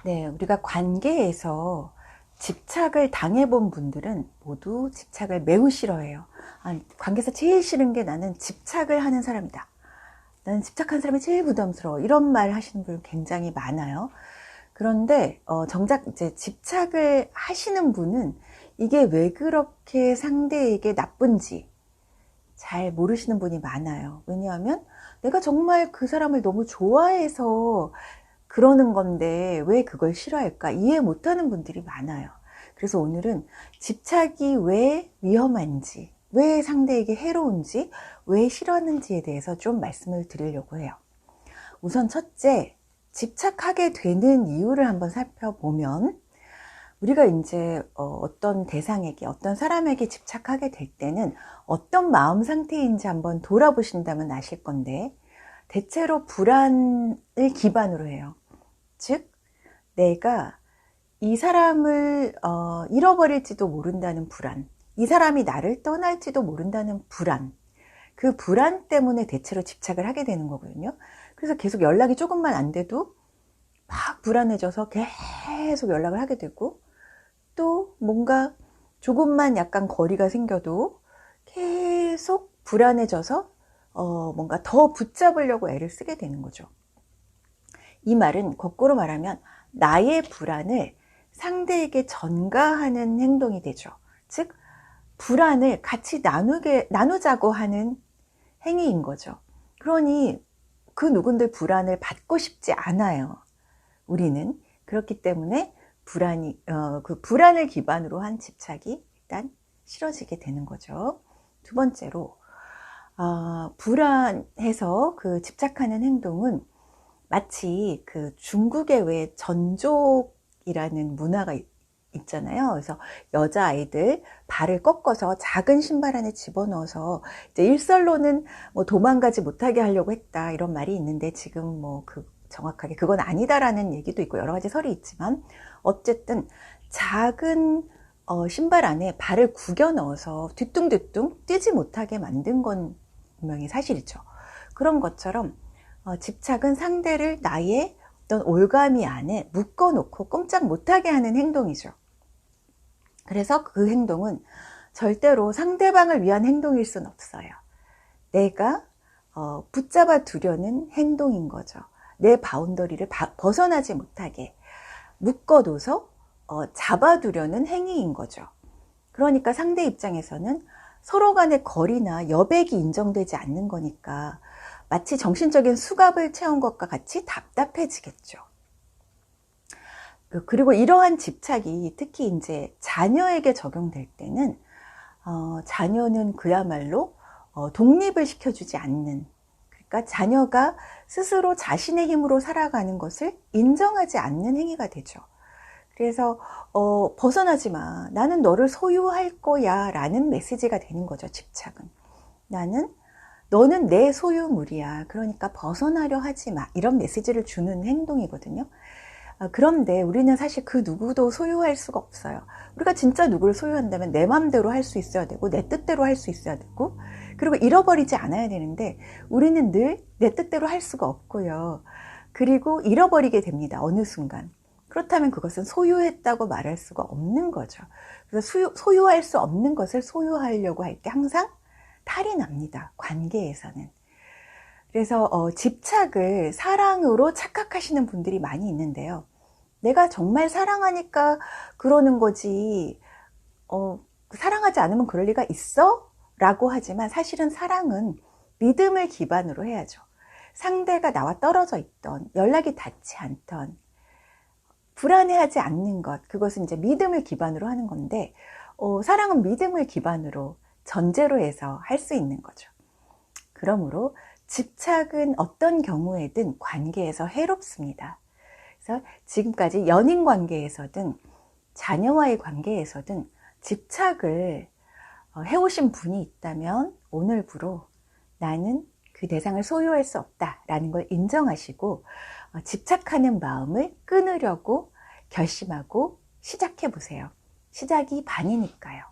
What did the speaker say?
네, 우리가 관계에서 집착을 당해본 분들은 모두 집착을 매우 싫어해요. 관계에서 제일 싫은 게 나는 집착을 하는 사람이다. 나는 집착한 사람이 제일 부담스러워. 이런 말 하시는 분 굉장히 많아요. 그런데 정작 이제 집착을 하시는 분은 이게 왜 그렇게 상대에게 나쁜지 잘 모르시는 분이 많아요. 왜냐하면 내가 정말 그 사람을 너무 좋아해서 그러는 건데 왜 그걸 싫어할까? 이해 못하는 분들이 많아요. 그래서 오늘은 집착이 왜 위험한지, 왜 상대에게 해로운지, 왜 싫어하는지에 대해서 좀 말씀을 드리려고 해요. 우선 첫째, 집착하게 되는 이유를 한번 살펴보면 우리가 이제 어떤 대상에게, 어떤 사람에게 집착하게 될 때는 어떤 마음 상태인지 한번 돌아보신다면 아실 건데 대체로 불안을 기반으로 해요. 즉 내가 이 사람을 잃어버릴지도 모른다는 불안, 이 사람이 나를 떠날지도 모른다는 불안, 그 불안 때문에 대체로 집착을 하게 되는 거거든요. 그래서 계속 연락이 조금만 안 돼도 막 불안해져서 계속 연락을 하게 되고, 또 뭔가 조금만 약간 거리가 생겨도 계속 불안해져서 뭔가 더 붙잡으려고 애를 쓰게 되는 거죠. 이 말은 거꾸로 말하면 나의 불안을 상대에게 전가하는 행동이 되죠. 즉 불안을 같이 나누자고 하는 행위인 거죠. 그러니 그 누군들 불안을 받고 싶지 않아요. 우리는 그렇기 때문에 그 불안을 기반으로 한 집착이 일단 싫어지게 되는 거죠. 두 번째로 불안해서 그 집착하는 행동은 마치 그 중국의 왜 전족이라는 문화가 있잖아요. 그래서 여자아이들 발을 꺾어서 작은 신발 안에 집어넣어서 이제 일설로는 뭐 도망가지 못하게 하려고 했다 이런 말이 있는데 지금 뭐 정확하게 그건 아니다라는 얘기도 있고 여러 가지 설이 있지만 어쨌든 작은 신발 안에 발을 구겨 넣어서 뒤뚱뒤뚱 뛰지 못하게 만든 건 분명히 사실이죠. 그런 것처럼 집착은 상대를 나의 어떤 올가미 안에 묶어놓고 꼼짝 못하게 하는 행동이죠. 그래서 그 행동은 절대로 상대방을 위한 행동일 수는 없어요. 내가 붙잡아 두려는 행동인 거죠. 내 바운더리를 벗어나지 못하게 묶어둬서 잡아두려는 행위인 거죠. 그러니까 상대 입장에서는 서로 간의 거리나 여백이 인정되지 않는 거니까 마치 정신적인 수갑을 채운 것과 같이 답답해지겠죠. 그리고 이러한 집착이 특히 이제 자녀에게 적용될 때는 자녀는 그야말로 독립을 시켜주지 않는, 그러니까 자녀가 스스로 자신의 힘으로 살아가는 것을 인정하지 않는 행위가 되죠. 그래서 벗어나지 마, 나는 너를 소유할 거야 라는 메시지가 되는 거죠. 집착은 너는 내 소유물이야, 그러니까 벗어나려 하지 마, 이런 메시지를 주는 행동이거든요. 그런데 우리는 사실 그 누구도 소유할 수가 없어요. 우리가 진짜 누구를 소유한다면 내 맘대로 할 수 있어야 되고 내 뜻대로 할 수 있어야 되고, 그리고 잃어버리지 않아야 되는데 우리는 늘 내 뜻대로 할 수가 없고요. 그리고 잃어버리게 됩니다. 어느 순간. 그렇다면 그것은 소유했다고 말할 수가 없는 거죠. 그래서 소유할 수 없는 것을 소유하려고 할 때 항상 탈이 납니다. 관계에서는. 그래서 집착을 사랑으로 착각하시는 분들이 많이 있는데요. 내가 정말 사랑하니까 그러는 거지, 사랑하지 않으면 그럴 리가 있어? 라고 하지만 사실은 사랑은 믿음을 기반으로 해야죠. 상대가 나와 떨어져 있던, 연락이 닿지 않던, 불안해하지 않는 것, 그것은 이제 믿음을 기반으로 하는 건데 사랑은 믿음을 기반으로 전제로 해서 할 수 있는 거죠. 그러므로 집착은 어떤 경우에든 관계에서 해롭습니다. 그래서 지금까지 연인 관계에서든 자녀와의 관계에서든 집착을 해오신 분이 있다면 오늘부로 나는 그 대상을 소유할 수 없다라는 걸 인정하시고 집착하는 마음을 끊으려고 결심하고 시작해 보세요. 시작이 반이니까요.